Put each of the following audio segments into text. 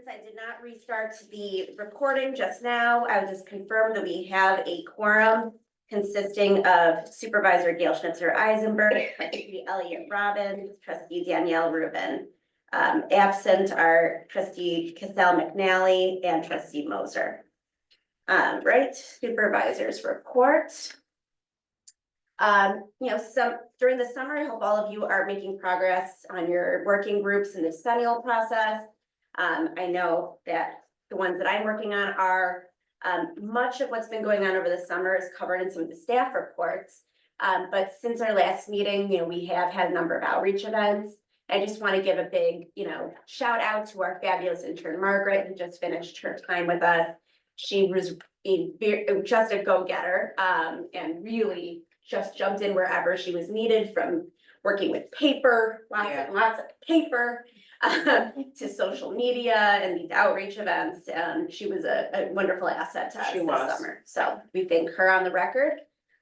I did not restart the recording just now. I will just confirm that we have a quorum consisting of Supervisor Gail Schnitzer Eisenberg, Trustee Elliott Robbins, Trustee Danielle Rubin. Absent are Trustee Cassell McNally and Trustee Moser. Right, Supervisors report. During the summer, I hope all of you are making progress on your working groups in the decennial process. I know that the ones that I'm working on are, much of what's been going on over the summer is covered in some of the staff reports. But since our last meeting, we have had a number of outreach events. I just want to give a big, shout out to our fabulous intern, Margaret, who just finished her time with us. She was just a go-getter, and really just jumped in wherever she was needed, from working with paper, lots and lots of paper, to social media and these outreach events. She was a wonderful asset to us this summer. So we thank her on the record.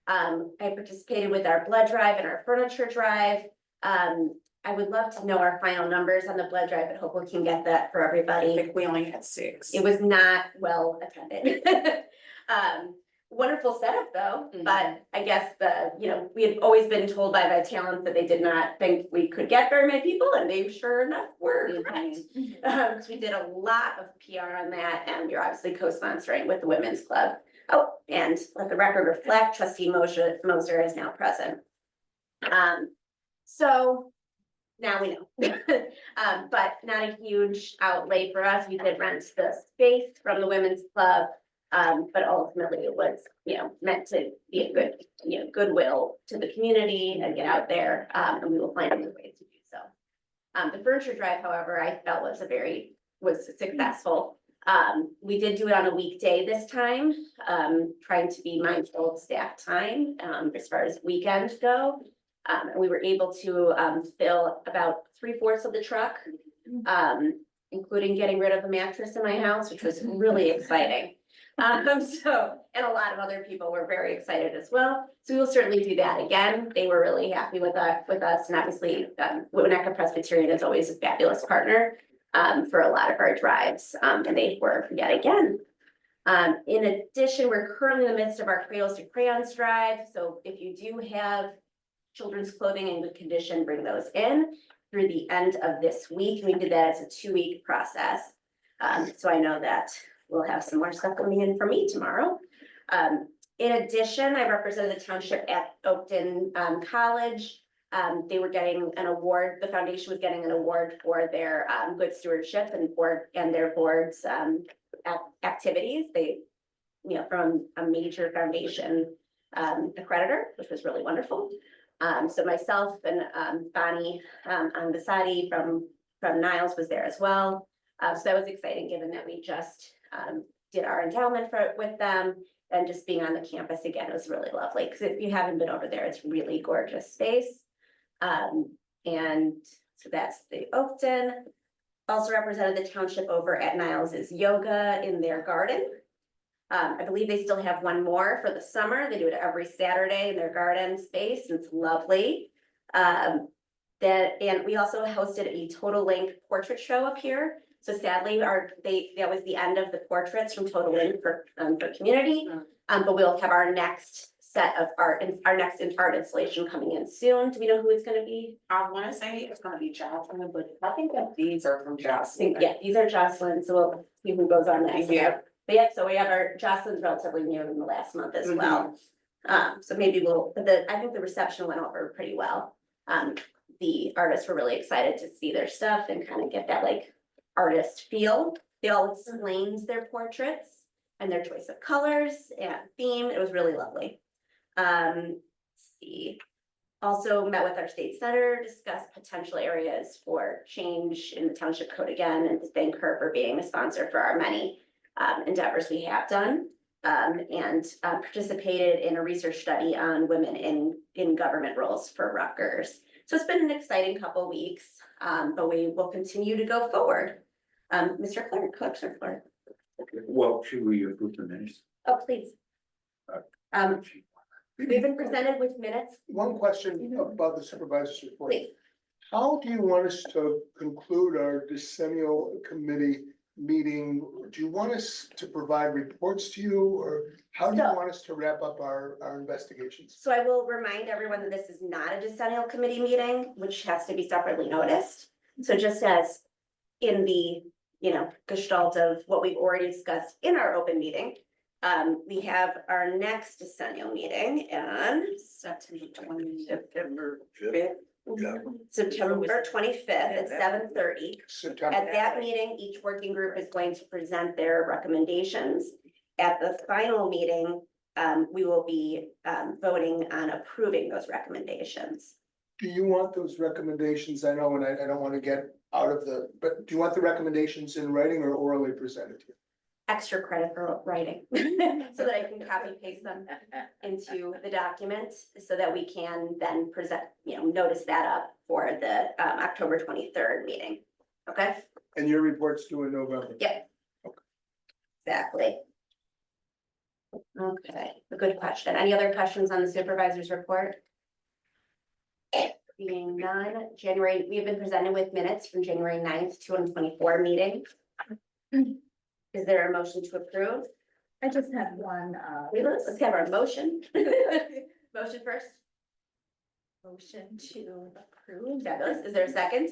I participated with our blood drive and our furniture drive. I would love to know our final numbers on the blood drive, but hope we can get that for everybody. I think we only had 6. It was not well attended. Wonderful setup though, but I guess we had always been told by Vitalent that they did not think we could get very many people, and they sure enough were correct. So we did a lot of PR on that, and you're obviously co-sponsoring with the Women's Club. Oh, and let the record reflect, Trustee Moser is now present. So now we know, but not a huge outlay for us. We did rent the space from the Women's Club. But ultimately it was, meant to be a good, goodwill to the community and get out there, and we will find other ways to do so. The furniture drive, however, I felt was successful. We did do it on a weekday this time, trying to be mindful of staff time, as far as weekends go. And we were able to, fill about 3/4 of the truck, including getting rid of a mattress in my house, which was really exciting. And a lot of other people were very excited as well. So we will certainly do that again. They were really happy with us, and obviously, Winnetka Presbyterian is always a fabulous partner, for a lot of our drives, and they were yet again. In addition, we're currently in the midst of our Crayons to Crayons drive. So if you do have children's clothing in good condition, bring those in through the end of this week. We did that as a 2-week process. So I know that we'll have some more stuff coming in for me tomorrow. In addition, I represented the township at Oakton College. They were getting an award. The foundation was getting an award for their good stewardship and their board's activities. They, from a major foundation accreditor, which was really wonderful. So myself and Bonnie Angasati from Niles was there as well. So that was exciting, given that we just did our endowment with them, and just being on the campus again was really lovely, because if you haven't been over there, it's really gorgeous space. And so that's the Oakton. Also represented the township over at Niles is yoga in their garden. I believe they still have one more for the summer. They do it every Saturday in their garden space. It's lovely. And we also hosted a total length portrait show up here. So sadly, that was the end of the portraits from Total Link for community. But we'll have our next set of art and our next art installation coming in soon. Do we know who it's going to be? I want to say it's going to be Jocelyn, but I think that these are from Jocelyn. Yeah, these are Jocelyn. So we'll see who goes on next. Yeah. But yeah, so we have our Jocelyn's relatively new in the last month as well. So maybe I think the reception went over pretty well. The artists were really excited to see their stuff and kind of get that artist feel. They all explained their portraits and their choice of colors and theme. It was really lovely. Let's see. Also met with our state senator, discussed potential areas for change in the township code again, and to thank her for being a sponsor for our many endeavors we have done, and participated in a research study on women in government roles for Rutgers. So it's been an exciting couple weeks, but we will continue to go forward. Mr. Clerk, Well, should we approve the minutes? Oh, please. We've been presented with minutes. One question about the supervisor's report. Please. How do you want us to conclude our decennial committee meeting, do you want us to provide reports to you, or how do you So- want us to wrap up our investigations? So I will remind everyone that this is not a decennial committee meeting, which has to be separately noticed. So just as in the, gestalt of what we've already discussed in our open meeting, we have our next decennial meeting on September 5th. September 25th at 7:30. September. At that meeting, each working group is going to present their recommendations. At the final meeting, we will be voting on approving those recommendations. Do you want those recommendations? I know, and I don't want to get out of but do you want the recommendations in writing or orally presented to you? Extra credit for writing, so that I can copy paste them into the document, so that we can then present, notice that up for the October 23rd meeting. Okay, And your report's due in November? exactly. Okay, a good question. Any other questions on the supervisor's report? Being none, we have been presented with minutes from January 9th, 2024 meeting. Is there a motion to approve? I just had one, Let's have our motion. Motion first. motion to approve. Fabulous. Is there a second?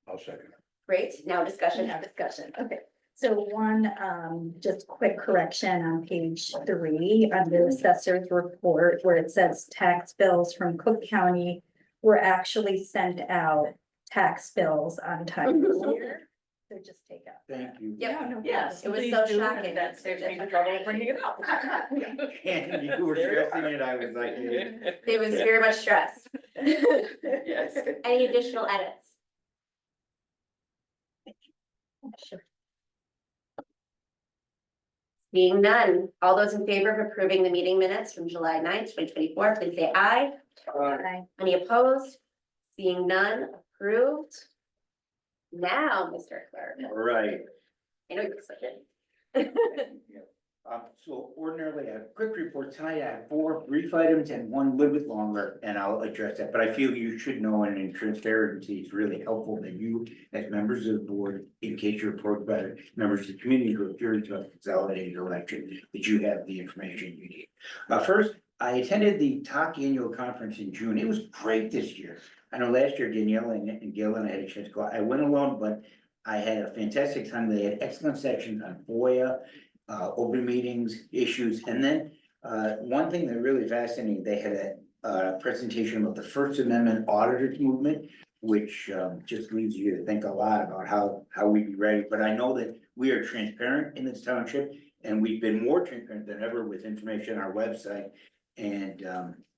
I'll second. Great. Now discussion. Discussion, okay. So one, just quick correction on page 3 under the assessor's report where it says tax bills from Cook County were actually sent out tax bills on time this year. So just take out. Thank you. Yep. no Yes, It was please so do, and shocking. that saves me the trouble of bringing it up. And you were stressing it, I was like, It was very much stressed. Yes. Any additional edits? Sure. Being none, all those in favor of approving the meeting minutes from July 9th, 2024, please say aye. Aye. Any opposed? Seeing none, approved. Now, Mr. Clerk, all right. I know you're excited. So ordinarily, I have a quick report tonight. I have 4 brief items and 1 a little bit longer, and I'll address that. But I feel you should know, and in transparency, it's really helpful that you, as members of the board, in case you're approached by members of the community who are curious about the consolidated election, that you have the information you need. First, I attended the TAC annual conference in June. It was great this year. I know last year Danielle and Gil and I had a chance to go. I went alone, but I had a fantastic time. They had excellent sections on FOIA, open meetings, issues, and then one thing that really fascinating, they had a presentation about the First Amendment auditors movement, which just leads you to think a lot about how we be ready. But I know that we are transparent in this township, and we've been more transparent than ever with information on our website. And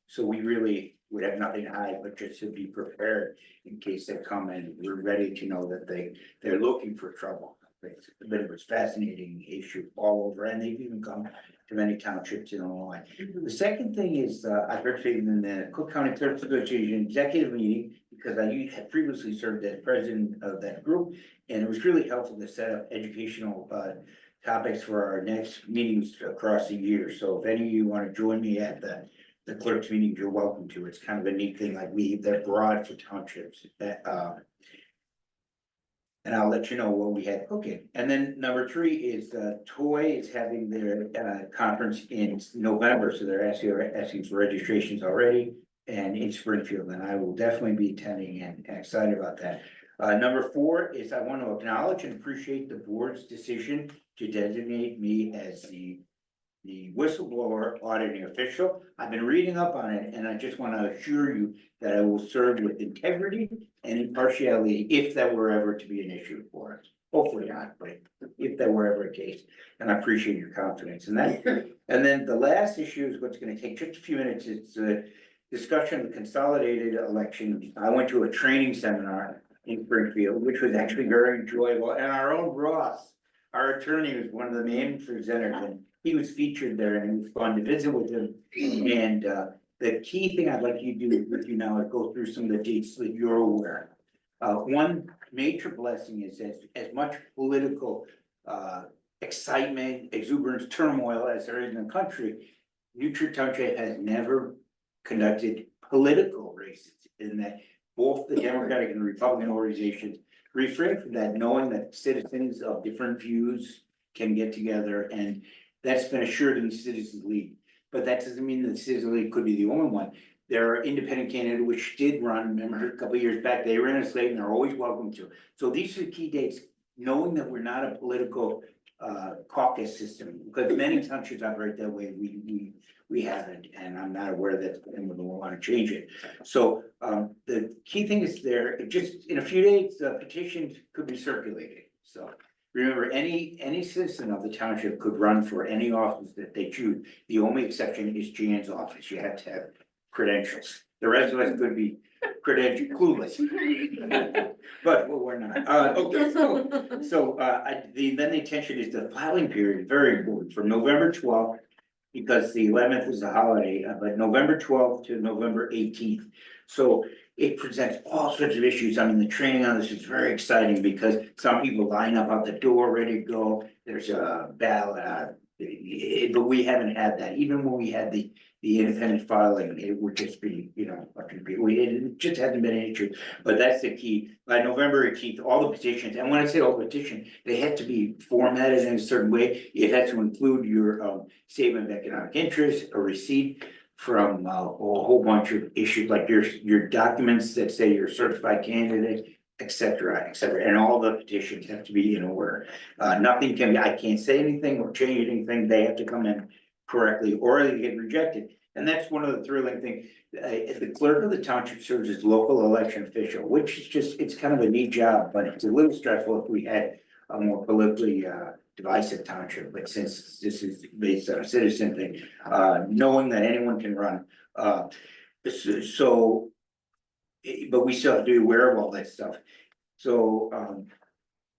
so we really would have nothing to hide, but just to be prepared in case they come, and we're ready to know that they're looking for trouble. But it was fascinating issue all over, and they've even come to many townships in Illinois. The second thing is, I participated in the Cook County Clerks Association executive meeting, because I had previously served as president of that group, and it was really helpful to set up educational topics for our next meetings across the year. So if any of you want to join me at the clerks meeting, you're welcome to. It's kind of a neat thing, like they're broad for townships. And I'll let you know what we had cooking. And then number 3 is Toy is having their conference in November, so they're asking for registrations already, and in Springfield, and I will definitely be attending and excited about that. Number 4 is I want to acknowledge and appreciate the board's decision to designate me as the whistleblower auditing official. I've been reading up on it, and I just want to assure you that I will serve with integrity and impartiality if that were ever to be an issue for us. Hopefully not, but if that were ever a case, and I appreciate your confidence in that. And then the last issue is what's going to take just a few minutes. It's a discussion of the consolidated election. I went to a training seminar in Springfield, which was actually very enjoyable, and our own Ross, our attorney, was one of the main presenters, and he was featured there, and it was fun to visit with him. And the key thing I'd like you to do with you now is go through some of the dates that you're aware. One major blessing is as much political excitement, exuberance, turmoil as there is in the country, New Trier Township has never conducted political races, in that both the Democratic and Republican organizations refrain from that, knowing that citizens of different views can get together, and that's been assured in the Citizens League. But that doesn't mean that the Citizens League could be the only one. There are independent candidates which did run, remember a couple of years back, they ran a slate and they're always welcome to. So these are the key dates, knowing that we're not a political caucus system, because many townships operate that way, we haven't, and I'm not aware that anyone will want to change it. So the key thing is there, just in a few days, the petitions could be circulated, so. Remember, any citizen of the township could run for any office that they choose. The only exception is Jan's office. You have to have credentials. The rest of us could be clueless. But we're not. Okay, then the intention is the filing period, very important, from November 12th, because the 11th is a holiday, but November 12th to November 18th. So it presents all sorts of issues. I mean, the training on this is very exciting because some people line up out the door ready to go. There's a ballot, but we haven't had that. Even when we had the independent filing, it would just be, it just hasn't been an issue. But that's the key. By November 18th, all the petitions, and when I say all the petitions, they have to be formatted in a certain way. It has to include your statement of economic interest, a receipt from a whole bunch of issues, like your documents that say you're a certified candidate, et cetera, and all the petitions have to be in order. Nothing can be, I can't say anything or change anything, they have to come in correctly, or they get rejected. And that's one of the thrilling things. The clerk of the township serves as local election official, which is just, it's kind of a neat job, but it's a little stressful if we had a more politically divisive township, but since this is based on a citizen thing, knowing that anyone can run. But we still have to be aware of all that stuff. So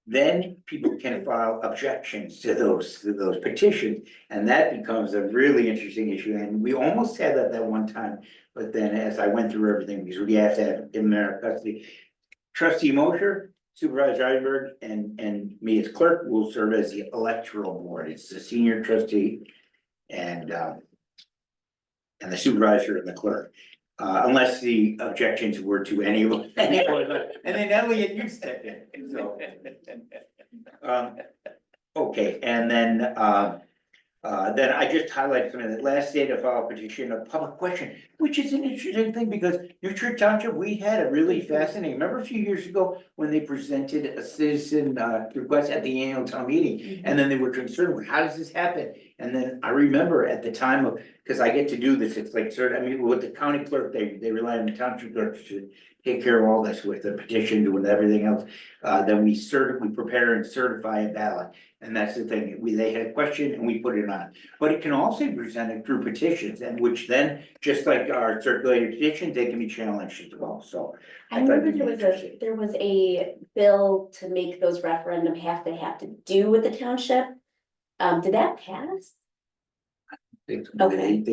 then people can file objections to those petitions, and that becomes a really interesting issue. And we almost had that one time, but then as I went through everything, because we have to have in their custody, Trustee Mosher, Supervisor Eisenberg, and me as clerk will serve as the electoral board. It's the senior trustee and the supervisor and the clerk. Unless the objections were to any of them, and then Elliot, you stepped in, so. Okay, and then I just highlighted some of the last day to file a petition, a public question, which is an interesting thing because New Trier Township, we had a really fascinating, remember a few years ago when they presented a citizen request at the annual town meeting, and then they were concerned with how does this happen? And then I remember at the time of, because I get to do this, it's like, with the county clerk, they rely on the township clerk to take care of all this with the petition, with everything else. Then we prepare and certify a ballot. And that's the thing, they had a question and we put it on, but it can also be presented through petitions, and which then, just like our circulated petitions, they can be challenged as well, so. I remember there was a bill to make those referendum have to do with the township. Did that pass? They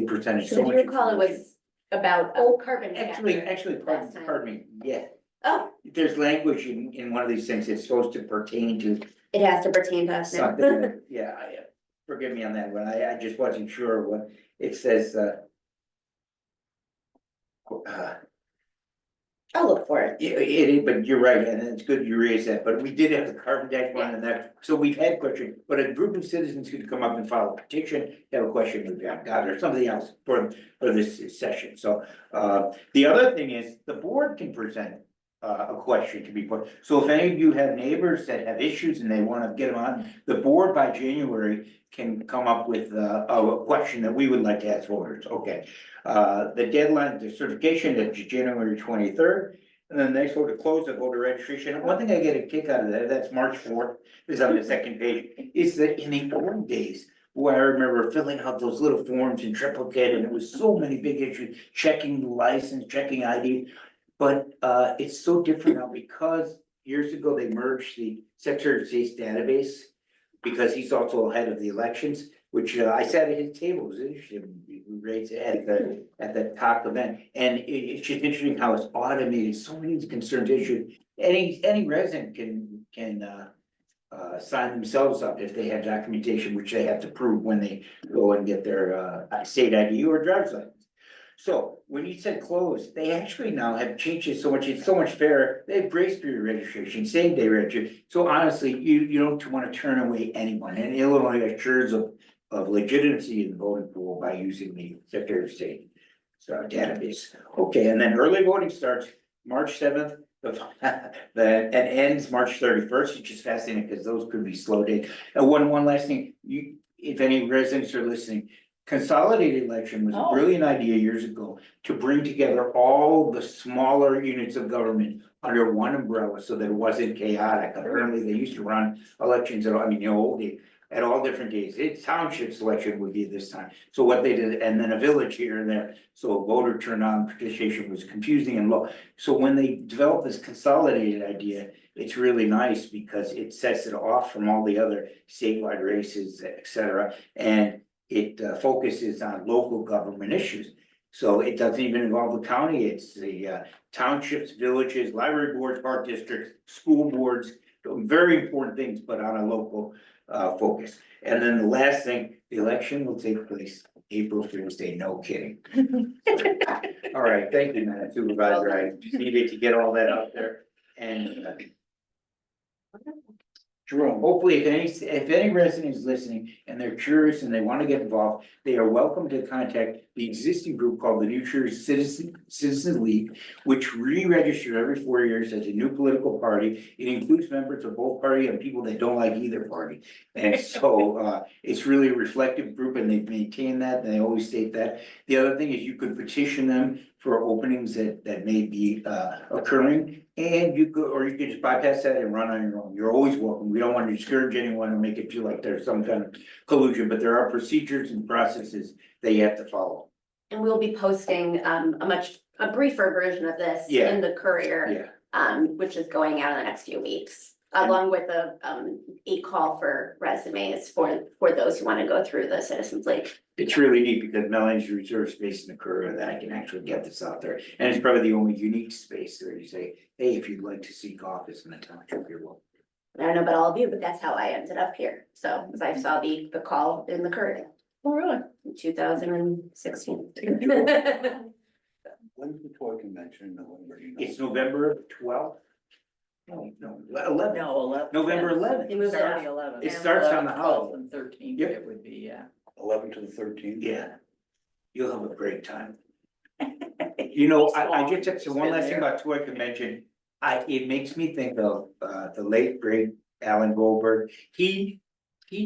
presented So so if much. you recall, it was about, carbon. Actually, Last time. pardon me, yeah, Oh, there's language in one of these things that's supposed to pertain to it has to pertain to us now. something, forgive me on that one, I just wasn't sure what it says, I'll look for it. but you're right, and it's good you raised that, but we did have the carbon tax one and that, so we've had questions, but a group of citizens could come up and file a petition, have a question with God or something else for this session, so. The other thing is, the board can present a question to be put, so if any of you have neighbors that have issues and they wanna get them on, the board by January can come up with a question that we would like to ask voters, okay? The deadline, the certification is January 23rd, and then the next vote to close the voter registration. And one thing I get a kick out of that's March 4th, is on the second page, is that in the old days, boy, I remember filling out those little forms in triplicate, and it was so many big issues, checking the license, checking ID. But it's so different now because years ago they merged the Secretary of State's database, because he's also head of the elections, which I sat at his table, it was interesting, we raised it at the talk event, and it's just interesting how it's automated, so many concerns issued. Any resident can sign themselves up if they have documentation, which they have to prove when they go and get their state ID or driver's license. So when you said closed, they actually now have changed it so much, it's so much fairer. They have grace period registration, same day registration. So honestly, you don't want to turn away anyone, and Illinois assures of legitimacy in the voting pool by using the Secretary of State. So database, okay, and then early voting starts March 7th. And ends March 31st, which is fascinating because those could be slow days. And one last thing, if any residents are listening, consolidated election was a brilliant idea years ago to bring together all the smaller units of government under one umbrella so that it wasn't chaotic. Apparently, they used to run elections at all different days. It's Township's election would be this time. So what they did, and then a village here and there, so voter turnout and participation was confusing and low. So when they developed this consolidated idea, it's really nice because it sets it off from all the other statewide races, et cetera. And it focuses on local government issues. So it doesn't even involve the county, it's the townships, villages, library boards, park districts, school boards, very important things, but on a local focus. And then the last thing, the election will take place April Fool's Day, no kidding. All right, thank you, Madam Supervisor, I just needed to get all that out there. And Jerome, hopefully if any resident is listening and they're curious and they want to get involved, they are welcome to contact the existing group called the New Jersey Citizens League, which re-registers every 4 years as a new political party. It includes members of both party and people that don't like either party. And so it's really a reflective group and they've maintained that, and they always state that. The other thing is you could petition them for openings that may be occurring. And you could just bypass that and run on your own. You're always welcome. We don't want to discourage anyone or make it feel like there's some kind of collusion, but there are procedures and processes that you have to follow. And we'll be posting a briefer version of this Yeah. in the Courier. Yeah, Which is going out in the next few weeks, along with a call for resumes for those who want to go through the Citizens League. it's really neat because Melanie's reserve space in the Courier that I can actually get this out there. And it's probably the only unique space where you say, hey, if you'd like to seek office in the township, you're welcome. I don't know about all of you, but that's how I ended up here. So, because I saw the call in the Courier. Oh, really? In 2016. When's the toy convention in November? You know? It's November 12th. No, 11th. No, 11. November 11th. They moved it up. 11. It starts on the 12th holiday. and 13th, Yep. it would be, yeah. 11 to the 13th. Yeah. You'll have a great time. You know, I just have to, one last thing about toy convention. It makes me think of the late great Alan Goldberg. He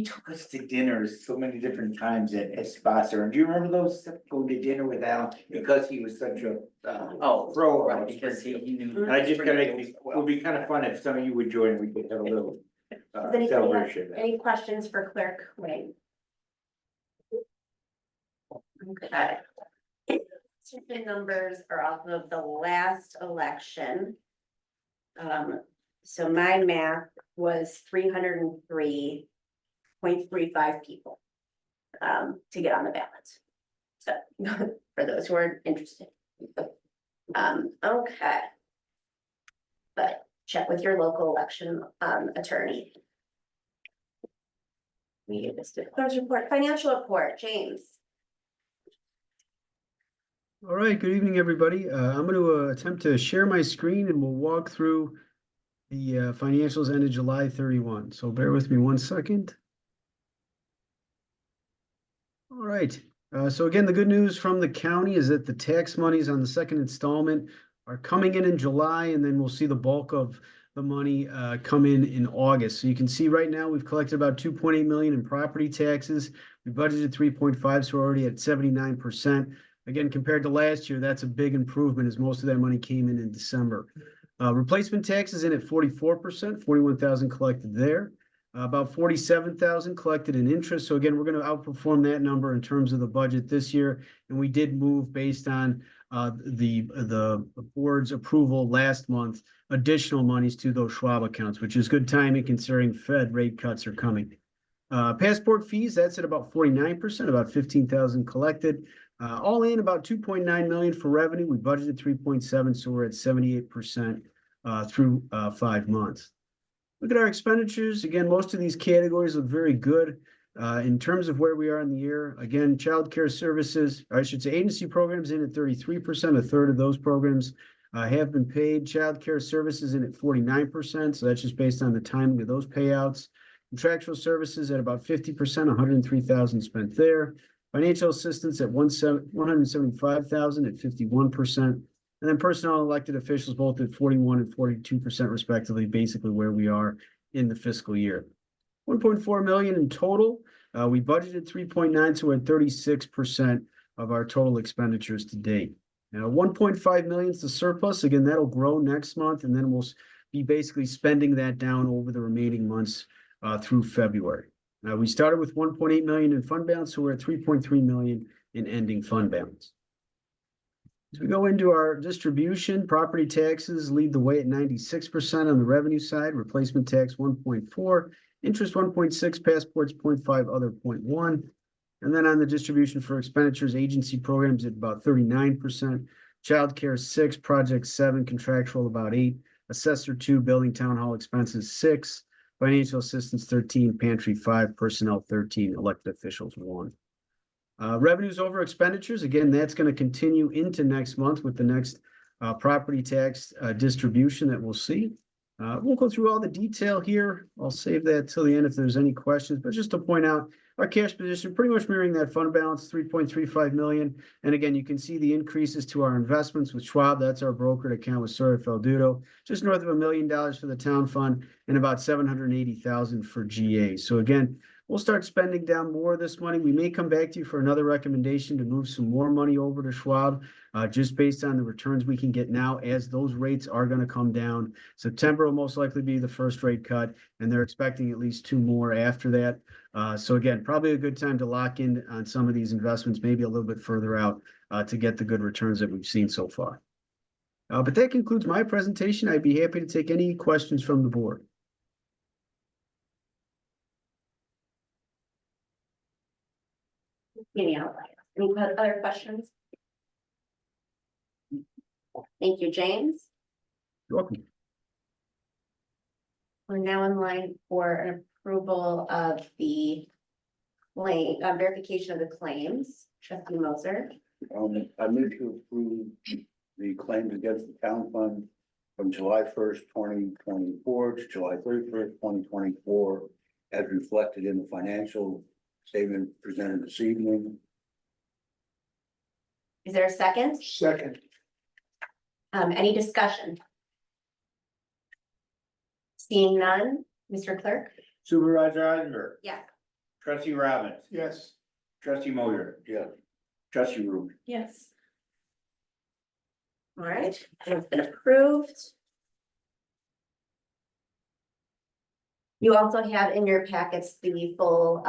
took us to dinners so many different times at spots. Do you remember those, go to dinner with Alan? Because he was such a pro. Right, because he knew. And I just gotta, it would be kind of fun if some of you would join, we could have a little Does anybody have celebration. of that. any questions for Clerk Wayne? Okay. The numbers are off of the last election. So my math was 303.35 people to get on the ballot. So for those who are interested. Okay. But check with your local election attorney. We just did clerk's report, financial report, James. All right, good evening, everybody. I'm going to attempt to share my screen and we'll walk through the financials ended July 31. So bear with me 1 second. All right. So again, the good news from the county is that the tax monies on the second installment are coming in July, and then we'll see the bulk of the money come in August. So you can see right now we've collected about 2.8 million in property taxes. We budgeted 3.5, so we're already at 79%. Again, compared to last year, that's a big improvement as most of that money came in December. Replacement taxes in at 44%, 41,000 collected there. About 47,000 collected in interest. So again, we're going to outperform that number in terms of the budget this year. And we did move based on the board's approval last month, additional monies to those Schwab accounts, which is good timing considering Fed rate cuts are coming. Passport fees, that's at about 49%, about 15,000 collected. All in about 2.9 million for revenue. We budgeted 3.7, so we're at 78% through 5 months. Look at our expenditures. Again, most of these categories look very good. In terms of where we are in the year, again, childcare services, or I should say agency programs in at 33%, a third of those programs have been paid. Childcare services in at 49%, so that's just based on the timing of those payouts. Contractual services at about 50%, 103,000 spent there. Financial assistance at 175,000 at 51%. And then personnel and elected officials both at 41 and 42% respectively, basically where we are in the fiscal year. 1.4 million in total. We budgeted 3.9, so we're at 36% of our total expenditures to date. Now, 1.5 million is the surplus. Again, that'll grow next month, and then we'll be basically spending that down over the remaining months through February. We started with 1.8 million in fund balance, so we're at 3.3 million in ending fund balance. As we go into our distribution, property taxes lead the way at 96% on the revenue side, replacement tax 1.4, interest 1.6, passports 0.5, other 0.1. And then on the distribution for expenditures, agency programs at about 39%, childcare 6, project 7, contractual about 8, assessor 2, building town hall expenses 6, financial assistance 13, pantry 5, personnel 13, elected officials 1. Revenues over expenditures, again, that's going to continue into next month with the next property tax distribution that we'll see. We'll go through all the detail here. I'll save that till the end if there's any questions, but just to point out, our cash position pretty much mirroring that fund balance, 3.35 million. And again, you can see the increases to our investments with Schwab. That's our brokered account with Sawyer Faldudo, just north of $1 million for the town fund and about 780,000 for GA. So again, we'll start spending down more of this money. We may come back to you for another recommendation to move some more money over to Schwab, just based on the returns we can get now, as those rates are going to come down. September will most likely be the first rate cut, and they're expecting at least 2 more after that. So again, probably a good time to lock in on some of these investments, maybe a little bit further out to get the good returns that we've seen so far. But that concludes my presentation. I'd be happy to take any questions from the board. Any other questions? Thank you, James. You're welcome. We're now in line for an approval of the claim, verification of the claims. Trustee Moser. I move to approve the claims against the town fund from July 1st, 2024 to July 31st, 2024, as reflected in the financial statement presented this evening. Is there a second? Second. Any discussion? Seeing none, Mr. Clerk? Supervisor Eisenberg, Yes. trustee Robbins, Yes. trustee Moser, Yeah. trustee Rubin. Yes. All right, it's been approved. You also have in your packets the full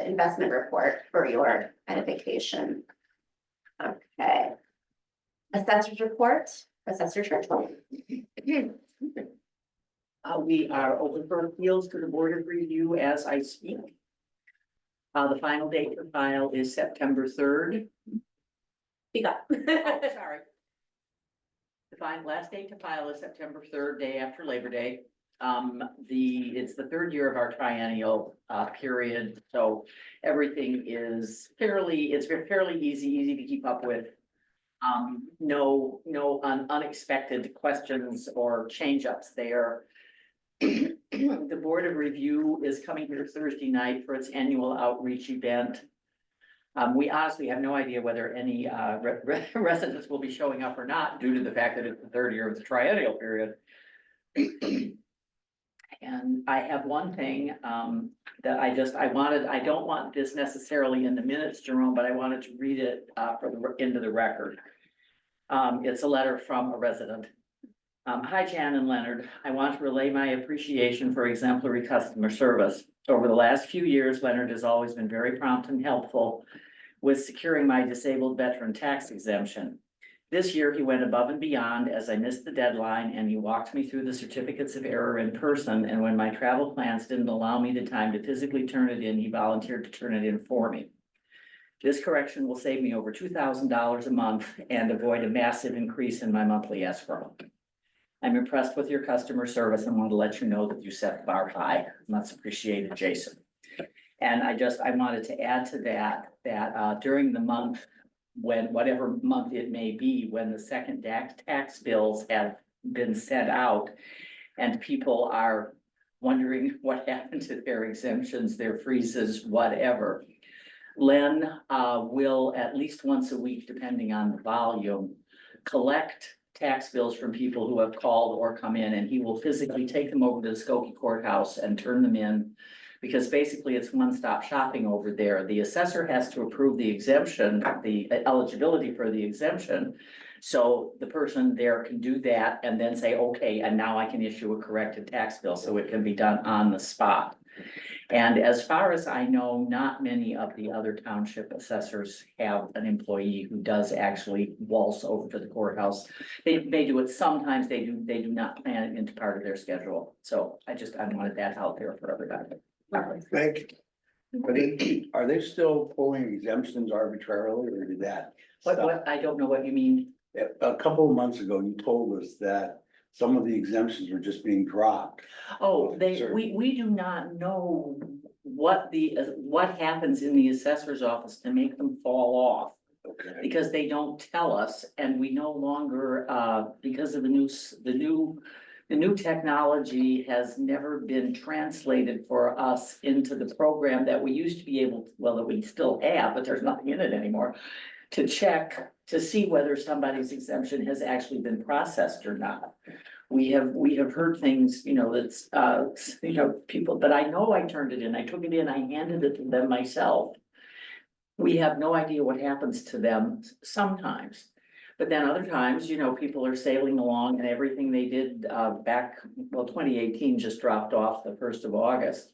investment report for your edification. Okay. Assessor's report, Assessor Churchwell. We are open for appeals to the Board of Review as I speak. The final date to file is September 3rd. Speak up. Oh, sorry. The last date to file is September 3rd, day after Labor Day. It's the 3rd year of our triennial period, so everything is fairly easy to keep up with. No unexpected questions or change-ups there. The Board of Review is coming here Thursday night for its annual outreach event. We honestly have no idea whether any residents will be showing up or not, due to the fact that it's the 3rd year of the triennial period. And I have one thing that I don't want this necessarily in the minutes, Jerome, but I wanted to read it into the record. It's a letter from a resident. Hi, Jan and Leonard. I want to relay my appreciation for exemplary customer service. Over the last few years, Leonard has always been very prompt and helpful with securing my disabled veteran tax exemption. This year, he went above and beyond as I missed the deadline, and he walked me through the certificates of error in person. And when my travel plans didn't allow me the time to physically turn it in, he volunteered to turn it in for me. This correction will save me over $2,000 a month and avoid a massive increase in my monthly escrow. I'm impressed with your customer service and want to let you know that you set the bar high. Much appreciated, Jason. And I wanted to add to that during the month, when, whatever month it may be, when the second tax bills have been sent out and people are wondering what happened to their exemptions, their freezes, whatever. Len will at least once a week, depending on the volume, collect tax bills from people who have called or come in, and he will physically take them over to the Skokie courthouse and turn them in. Because basically it's one-stop shopping over there. The assessor has to approve the exemption, the eligibility for the exemption. So the person there can do that and then say, okay, and now I can issue a corrected tax bill, so it can be done on the spot. And as far as I know, not many of the other township assessors have an employee who does actually waltz over to the courthouse. They do it sometimes, they do not plan it into part of their schedule. So I wanted that out there for everybody. Thank you. Are they still pulling exemptions arbitrarily, or did that? stop? What, I don't know what you mean. A couple of months ago, you told us that some of the exemptions were just being dropped. Oh, Sure. we do not know what happens in the assessor's office to make them fall off. Okay. Because they don't tell us, and we no longer, because of the new technology has never been translated for us into the program that we used to be able to, well, that we still have, but there's nothing in it anymore. To check, to see whether somebody's exemption has actually been processed or not. We have heard things, that's, people, but I know I turned it in, I took it in, I handed it to them myself. We have no idea what happens to them sometimes. But then other times, people are sailing along and everything they did back, 2018 just dropped off the 1st of August.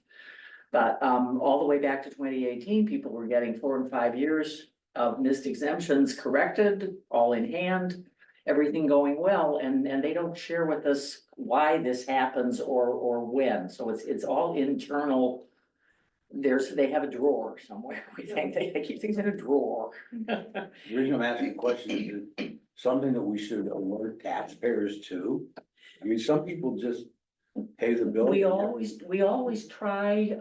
But all the way back to 2018, people were getting 4 and 5 years of missed exemptions corrected, all in hand, everything going well, and they don't share with us why this happens or when. So it's all internal. They have a drawer somewhere. We think they keep things in a drawer. The reason I'm asking the question is it something that we should alert taxpayers to. I mean, some people just pay the bill. We always try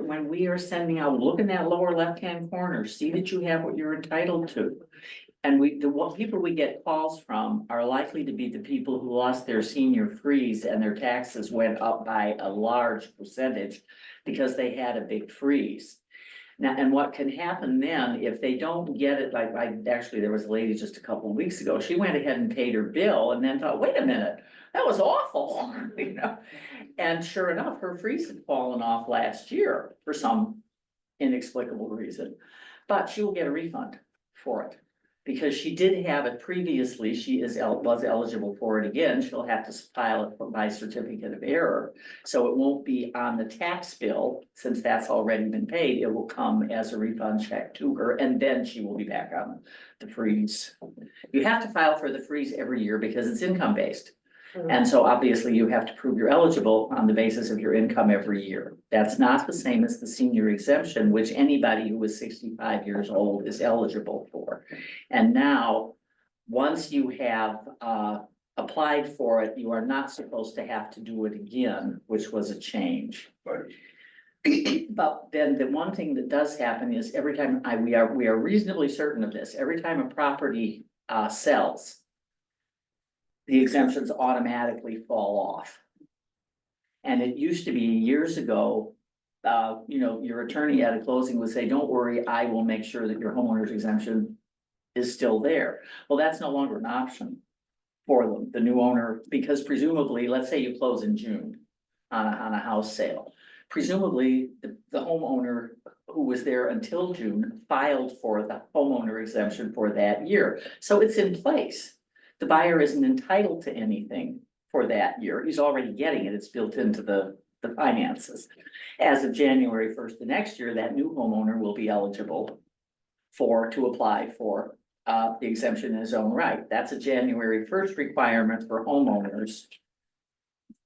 when we are sending out, look in that lower left-hand corner, see that you have what you're entitled to. And people we get calls from are likely to be the people who lost their senior freeze and their taxes went up by a large percentage because they had a big freeze. Now, and what can happen then, if they don't get it, actually, there was a lady just a couple of weeks ago, she went ahead and paid her bill and then thought, wait a minute, that was awful, And sure enough, her freeze had fallen off last year for some inexplicable reason. But she will get a refund for it. Because she did have it previously, she was eligible for it again, she'll have to file it by certificate of error. So it won't be on the tax bill, since that's already been paid, it will come as a refund check to her, and then she will be back on the freeze. You have to file for the freeze every year because it's income based. And so obviously you have to prove you're eligible on the basis of your income every year. That's not the same as the senior exemption, which anybody who is 65 years old is eligible for. And now, once you have applied for it, you are not supposed to have to do it again, which was a change. But then the one thing that does happen is every time we are reasonably certain of this, every time a property sells, the exemptions automatically fall off. And it used to be years ago, your attorney at a closing would say, don't worry, I will make sure that your homeowner's exemption is still there. Well, that's no longer an option for them, the new owner, because presumably, let's say you close in June on a house sale. Presumably, the homeowner who was there until June filed for the homeowner exemption for that year. So it's in place. The buyer isn't entitled to anything for that year. He's already getting it. It's built into the finances. As of January 1st of next year, that new homeowner will be eligible to apply for the exemption in his own right. That's a January 1st requirement for homeowners.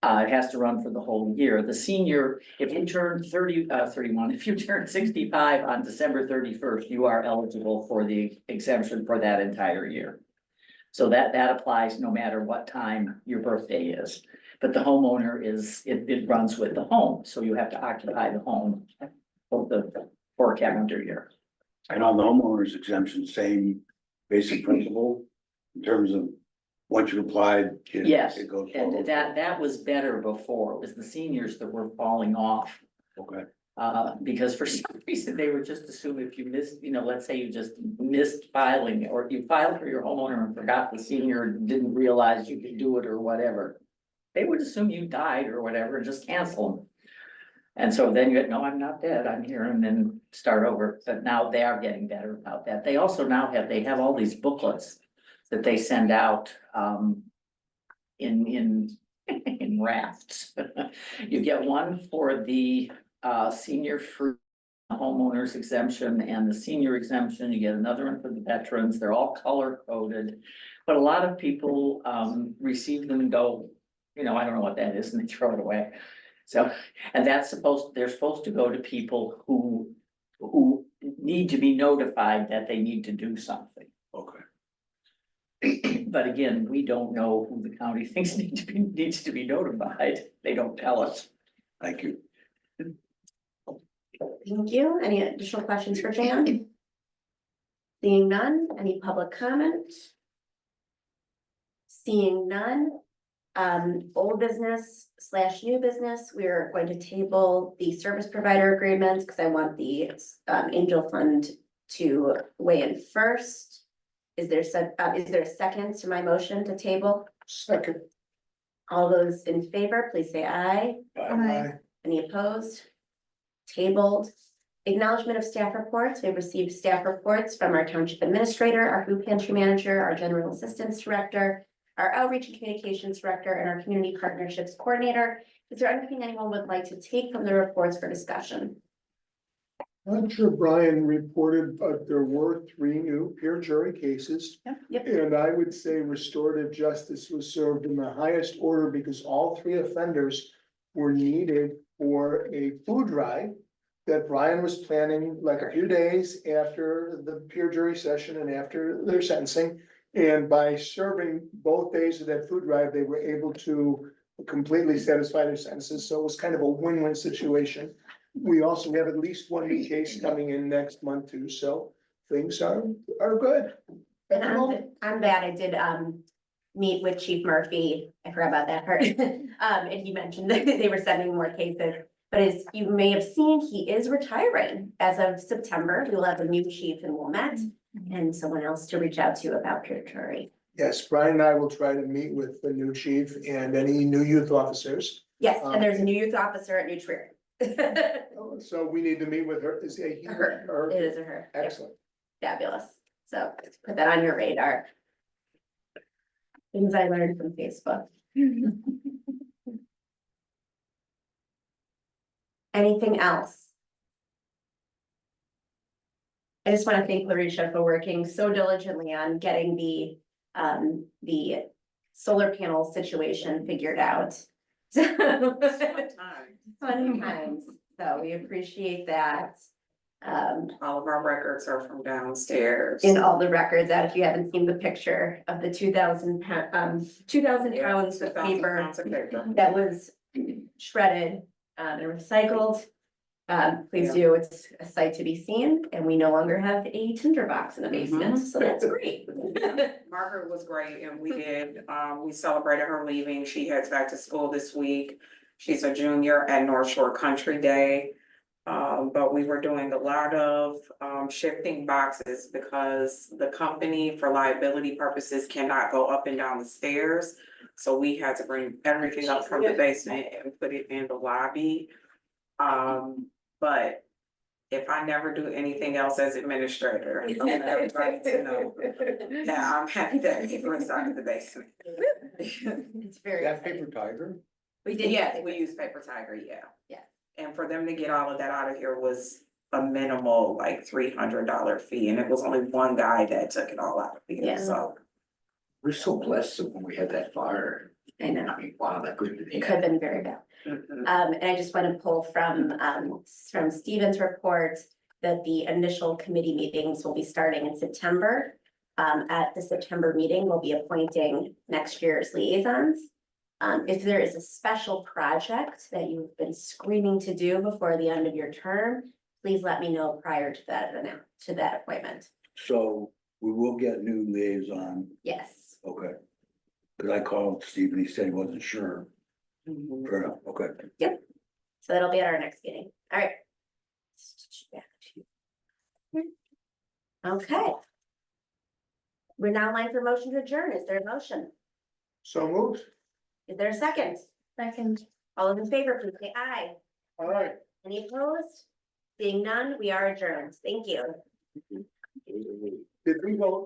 It has to run for the whole year. The senior, if you turn 31, if you turn 65 on December 31st, you are eligible for the exemption for that entire year. So that applies no matter what time your birthday is, but the homeowner it runs with the home, so you have to occupy the home for calendar year. And on the homeowners exemption, same basic principle in terms of once you applied. Yes, It goes and forward. that was better before. It was the seniors that were falling off. Okay, Because for some reason, they would just assume if you missed, let's say you just missed filing, or you filed for your homeowner and forgot the senior, didn't realize you could do it or whatever. They would assume you died or whatever, and just cancel them. And so then you had, no, I'm not dead, I'm here, and then start over, but now they are getting better about that. They also now have all these booklets that they send out, in rafts. You get one for the senior free homeowners exemption and the senior exemption. You get another one for the veterans. They're all color coded. But a lot of people receive them and go, I don't know what that is, and they throw it away. So, and they're supposed to go to people who need to be notified that they need to do something. okay. But again, we don't know who the county thinks needs to be notified. They don't tell us. Thank you. Thank you. Any additional questions for Jan? Seeing none, any public comment? Seeing none, old business / new business, we are going to table the service provider agreements because I want the Angel Fund to weigh in first. Is there a second to my motion to table? Second. All those in favor, please say aye. Aye. Any opposed? Tabled. Acknowledgement of staff reports. We have received staff reports from our township administrator, our food pantry manager, our general assistance director, our outreach and communications director, and our community partnerships coordinator. Is there anything anyone would like to take from the reports for discussion? I'm sure Brian reported, but there were 3 new peer jury cases. Yep. And I would say restorative justice was served in the highest order because all 3 offenders were needed for a food drive that Brian was planning like a few days after the peer jury session and after their sentencing. And by serving both days of that food drive, they were able to completely satisfy their sentences. So it was kind of a win-win situation. We also have at least 1 new case coming in next month too, so things are good. At the moment. I'm bad. I did meet with Chief Murphy. I forgot about that part. And he mentioned that they were sending more cases. But as you may have seen, he is retiring as of September. We will have a new chief in Wilmette and someone else to reach out to about peer jury. Yes, Brian and I will try to meet with the new chief and any new youth officers. Yes, and there's a new youth officer at New Trier. So we need to meet with her. Is it he? Her, it is a her. Yep. Excellent. Fabulous. So put that on your radar. Things I learned from Facebook. Anything else? I just want to thank Larisha for working so diligently on getting the solar panel situation figured out. Fun times, so we appreciate that. All of our records are from downstairs. In all the records out, if you haven't seen the picture of the 2,000 pounds of paper Pounds of paper. that was shredded and recycled. Please Yeah. do, it's a sight to be seen, and we no longer have a tinder box in the basement, so that's great. Margaret was great, and we celebrated her leaving. She heads back to school this week. She's a junior at North Shore Country Day. But we were doing a lot of shifting boxes because the company, for liability purposes, cannot go up and down the stairs. So we had to bring everything up from the basement and put it in the lobby. But if I never do anything else as administrator, I want everybody to know that I'm happy that people inside of the basement. It's very That exciting. paper tiger? We did, Yes, we use paper tiger, yeah. Yeah. And for them to get all of that out of here was a minimal, like $300 fee, and it was only one guy that took it all out of Yeah. here, so. We're so blessed that when we had that fire. I know. I mean, wow, that could It be. could have been very bad. And I just want to pull from Stephen's report that the initial committee meetings will be starting in September. At the September meeting, we'll be appointing next year's liaisons. If there is a special project that you've been screaming to do before the end of your term, please let me know prior to that appointment. So we will get new liaison, Yes. okay. Cause I called Steve and he said he wasn't sure. Fair enough, okay. So that'll be at our next meeting. All right. Okay. We're now line for motion to adjourn. Is there a motion? So moved. Is there a second? Second. All those in favor, please say aye. All right. Any opposed? Seeing none, we are adjourned. Thank you. Did things go